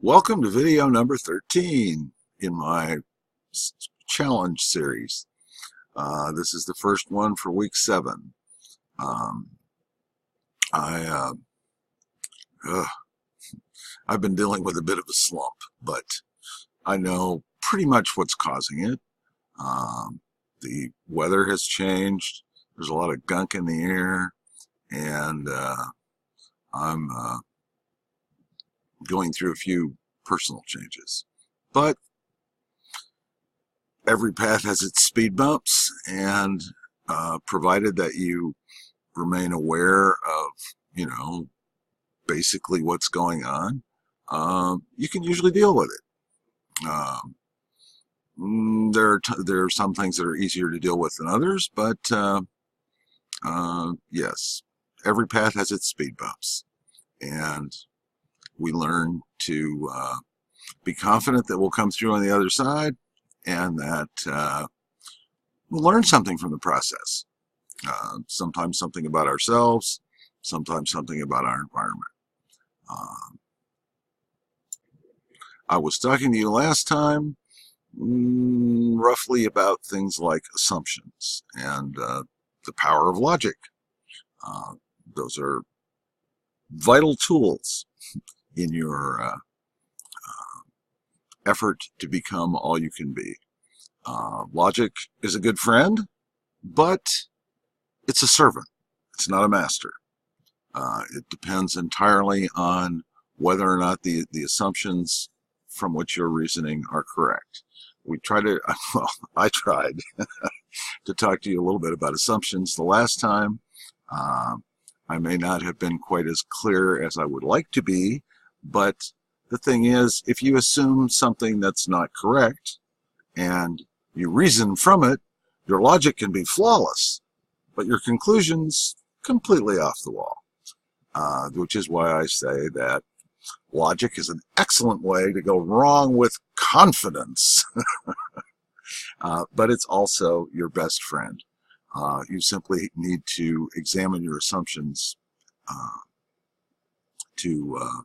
Welcome to video number 13 in my challenge series. This is the first one for week 7. Um, I, I've been dealing with a bit of a slump, but I know pretty much what's causing it. The weather has changed. There's a lot of gunk in the air, and I'm going through a few personal changes. But every path has its speed bumps, and provided that you remain aware of, basically what's going on, you can usually deal with it. There are some things that are easier to deal with than others, but yes, every path has its speed bumps, and we learn to be confident that we'll come through on the other side, and that we'll learn something from the process. Sometimes something about ourselves, sometimes something about our environment. I was talking to you last time roughly about things like assumptions and the power of logic. Those are vital tools in your effort to become all you can be. Logic is a good friend, but it's a servant. It's not a master. It depends entirely on whether or not the assumptions from which you're reasoning are correct. I tried to talk to you a little bit about assumptions the last time. I may not have been quite as clear as I would like to be, but the thing is, if you assume something that's not correct and you reason from it, your logic can be flawless, but your conclusion's completely off the wall. Which is why I say that logic is an excellent way to go wrong with confidence. But it's also your best friend. You simply need to examine your assumptions to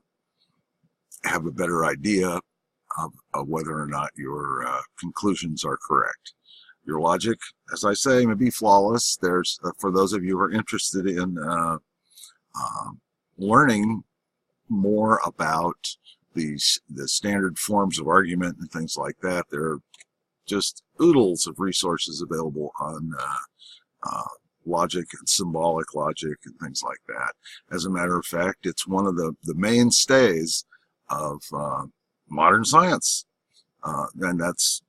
have a better idea of whether or not your conclusions are correct. Your logic, as I say, may be flawless. There's for those of you who are interested in learning more about the standard forms of argument and things like that, there are just oodles of resources available on logic and symbolic logic and things like that. As a matter of fact, it's one of the mainstays of modern science, and that's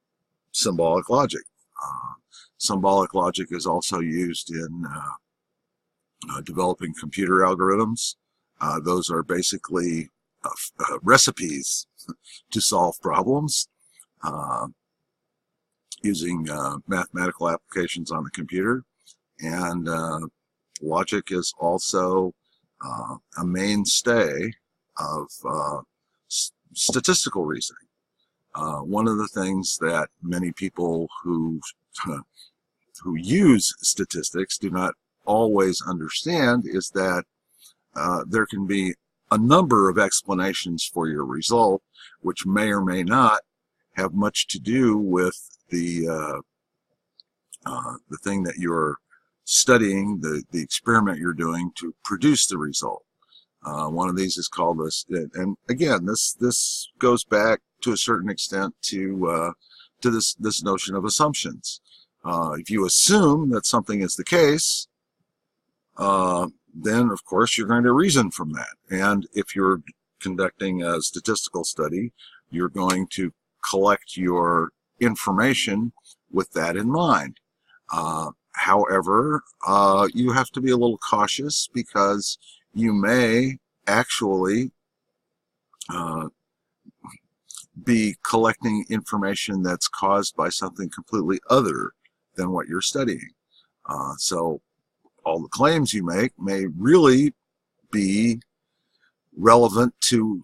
symbolic logic. Symbolic logic is also used in developing computer algorithms. Those are basically recipes to solve problems using mathematical applications on the computer. And logic is also a mainstay of statistical reasoning. One of the things that many people who use statistics do not always understand is that there can be a number of explanations for your result, which may or may not have much to do with the thing that you're studying, the experiment you're doing to produce the result. One of these is called this, and again, this goes back to a certain extent to this notion of assumptions. If you assume that something is the case, then of course you're going to reason from that. And if you're conducting a statistical study, you're going to collect your information with that in mind. However, you have to be a little cautious, because you may actually be collecting information that's caused by something completely other than what you're studying. So all the claims you make may really be relevant to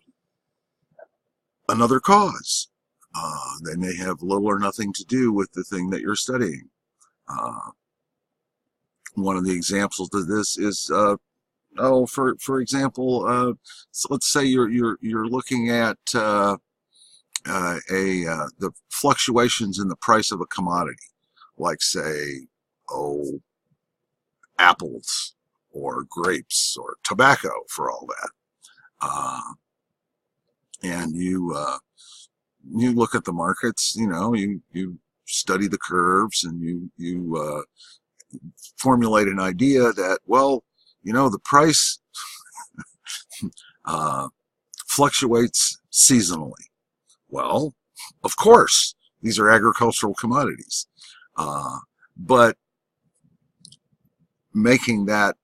another cause. They may have little or nothing to do with the thing that you're studying. One of the examples of this is Oh, for example, so let's say you're looking at the fluctuations in the price of a commodity, like say, oh, apples or grapes or tobacco, for all that. And you look at the markets, you study the curves, and you formulate an idea that, well, the price uh, fluctuates seasonally. Well, of course, these are agricultural commodities. But making that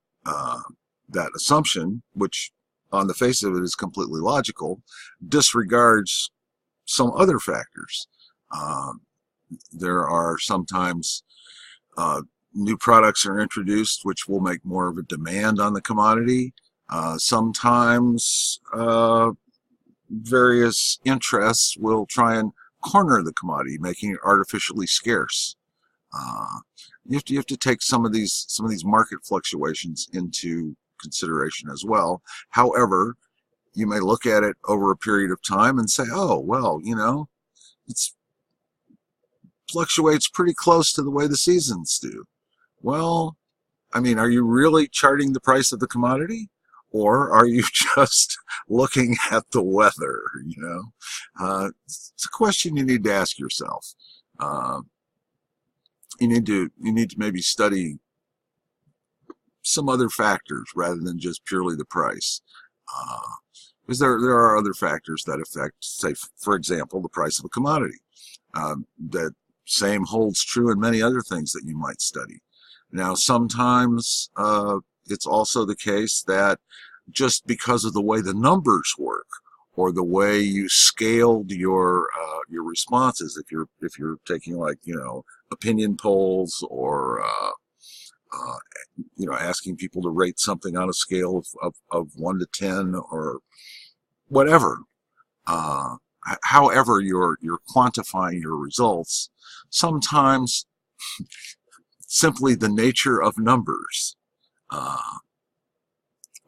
assumption, which on the face of it is completely logical, disregards some other factors. There are sometimes new products are introduced which will make more of a demand on the commodity. Sometimes various interests will try and corner the commodity, making it artificially scarce. You have to take some of these market fluctuations into consideration as well. However, you may look at it over a period of time and say, oh, well, it fluctuates pretty close to the way the seasons do. Well, I mean, are you really charting the price of the commodity? Or are you just looking at the weather? It's a question you need to ask yourself. You need to maybe study some other factors rather than just purely the price, because there are other factors that affect, say, for example, the price of a commodity. That same holds true in many other things that you might study. Now, sometimes it's also the case that just because of the way the numbers work, or the way you scaled your responses, if you're taking, like, opinion polls, or asking people to rate something on a scale of 1 to 10 or whatever, however you're quantifying your results, sometimes simply the nature of numbers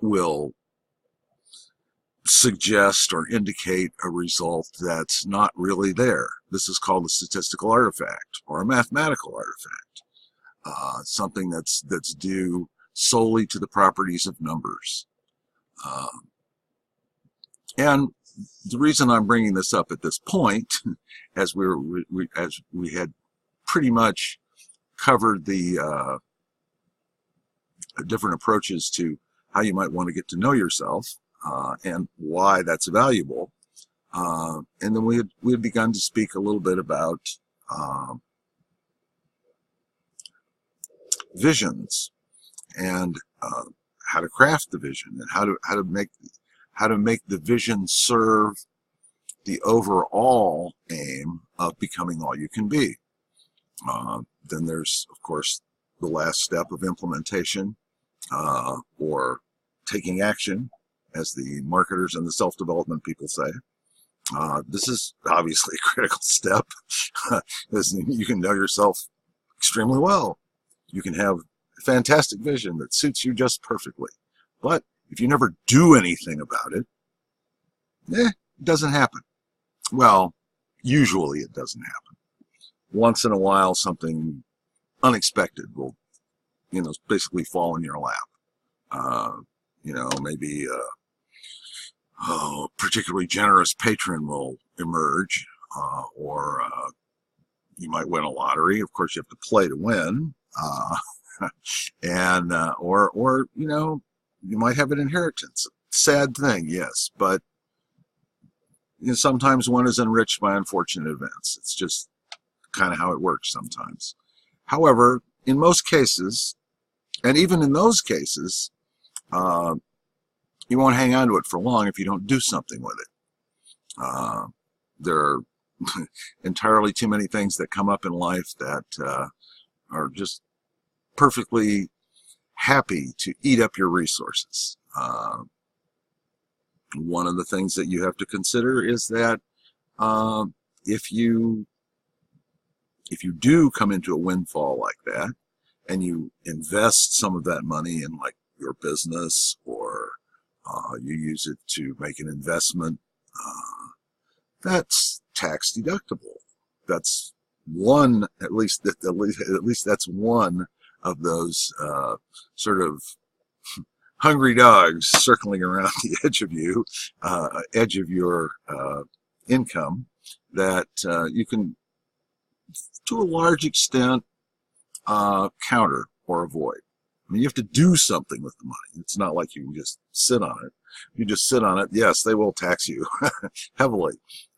will suggest or indicate a result that's not really there. This is called a statistical artifact or a mathematical artifact, something that's due solely to the properties of numbers. And the reason I'm bringing this up at this point, as we had pretty much covered the different approaches to how you might want to get to know yourself, and why that's valuable. And then we had begun to speak a little bit about visions, and how to craft the vision, and how to make the vision serve the overall aim of becoming all you can be. Then there's, of course, the last step of implementation, or taking action, as the marketers and the self-development people say. This is obviously a critical step, because you can know yourself extremely well. You can have a fantastic vision that suits you just perfectly. But if you never do anything about it, it doesn't happen. Well, usually it doesn't happen. Once in a while, something unexpected will, basically fall in your lap. Maybe a particularly generous patron will emerge, or you might win a lottery. Of course, you have to play to win, and or you might have an inheritance. Sad thing, yes, but sometimes one is enriched by unfortunate events. It's just kind of how it works sometimes. However, in most cases, and even in those cases, you won't hang on to it for long if you don't do something with it. There are entirely too many things that come up in life that are just perfectly happy to eat up your resources. One of the things that you have to consider is that if you do come into a windfall like that, and you invest some of that money in, like, your business, or you use it to make an investment, that's tax deductible. That's one, at least that's one of those sort of hungry dogs circling around the edge of your income that you can, to a large extent, counter or avoid. I mean, you have to do something with the money. It's not like you can just sit on it. You just sit on it. Yes, they will tax you heavily,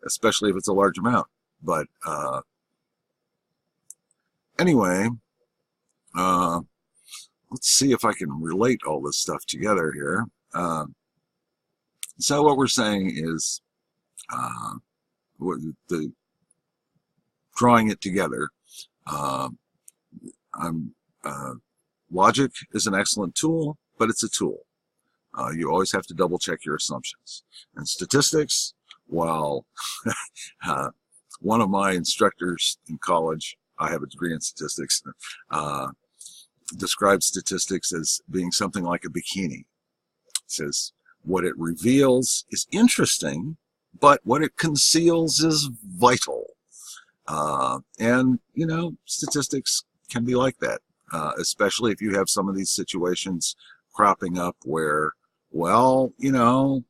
especially if it's a large amount. But anyway, let's see if I can relate all this stuff together here. So what we're saying is, drawing it together, logic is an excellent tool, but it's a tool. You always have to double check your assumptions. And statistics, while one of my instructors in college, I have a degree in statistics, describes statistics as being something like a bikini. It says what it reveals is interesting, but what it conceals is vital. And, you know, statistics can be like that, especially if you have some of these situations cropping up where, well, you know,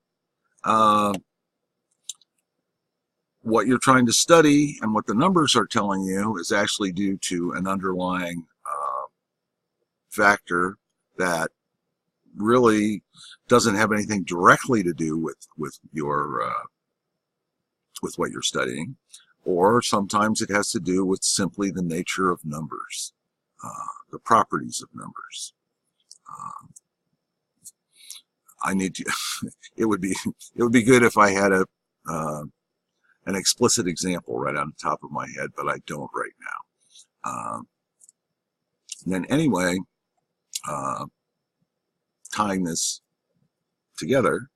what you're trying to study and what the numbers are telling you is actually due to an underlying factor that really doesn't have anything directly to do with your with what you're studying, or sometimes it has to do with simply the nature of numbers, the properties of numbers. I need to. It would be good if I had an explicit example right on the top of my head, but I don't right now. And then anyway, tying this together,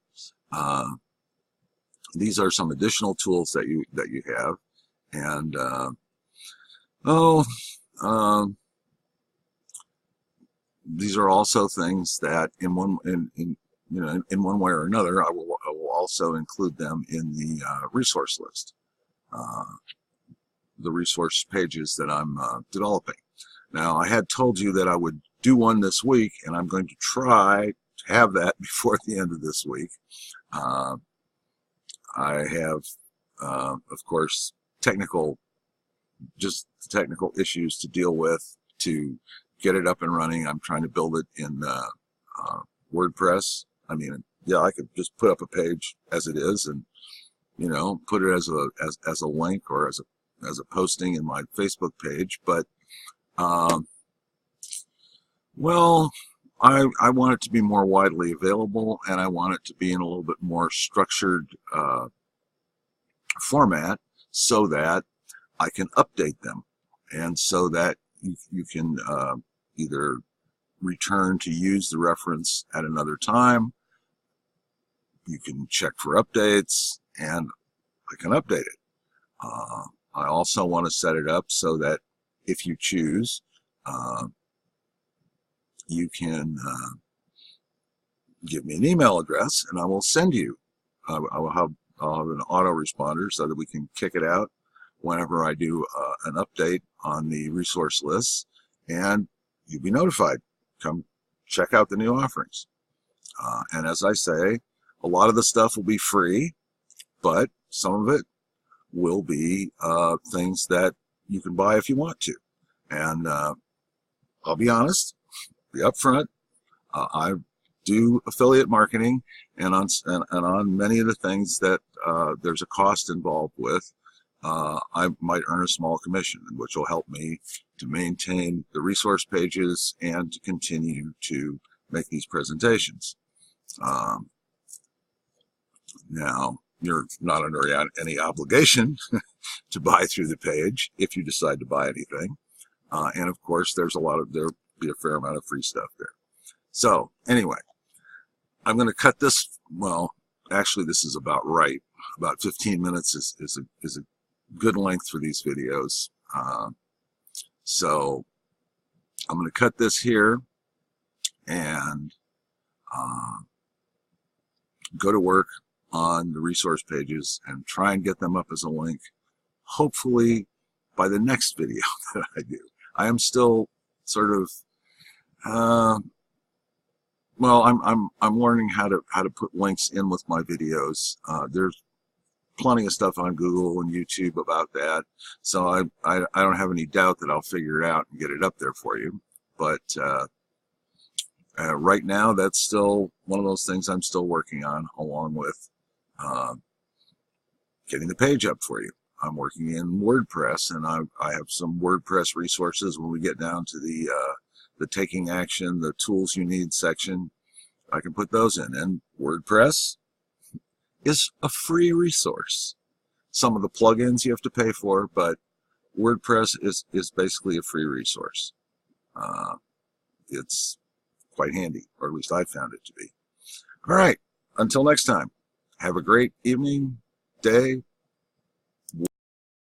these are some additional tools that you have, and these are also things that in one way or another, I will also include them in the resource list, the resource pages that I'm developing. Now, I had told you that I would do one this week, and I'm going to try to have that before the end of this week. I have, of course, technical issues to deal with to get it up and running. I'm trying to build it in WordPress. I mean, yeah, I could just put up a page as it is, and you know, put it as a link or as a posting in my Facebook page. But well, I want it to be more widely available, and I want it to be in a little bit more structured format so that I can update them, and so that you can either return to use the reference at another time. You can check for updates, and I can update it. I also want to set it up so that if you choose, you can give me an email address, and I will send you. I'll have an autoresponder so that we can kick it out whenever I do an update on the resource lists, and you'll be notified. Come check out the new offerings. And as I say, a lot of the stuff will be free, but some of it will be things that you can buy if you want to. And I'll be honest, be upfront. I do affiliate marketing, and on many of the things that there's a cost involved with, I might earn a small commission, which will help me to maintain the resource pages and to continue to make these presentations. Now, you're not under any obligation to buy through the page if you decide to buy anything. And of course, there'll be a fair amount of free stuff there. So anyway, I'm going to cut this. Well, actually, this is about right. About 15 minutes is a good length for these videos. So I'm going to cut this here, and Go to work on the resource pages and try and get them up as a link, hopefully by the next video that I do. I am still sort of well, I'm learning how to put links in with my videos. There's plenty of stuff on Google and YouTube about that, so I don't have any doubt that I'll figure it out and get it up there for you. But right now, that's still one of those things I'm still working on, along with getting the page up for you. I'm working in WordPress, and I have some WordPress resources when we get down to the taking action, the tools you need section. I can put those in, and WordPress is a free resource. Some of the plugins you have to pay for, but WordPress is basically a free resource. It's quite handy, or at least I found it to be. All right, until next time, have a great evening, day,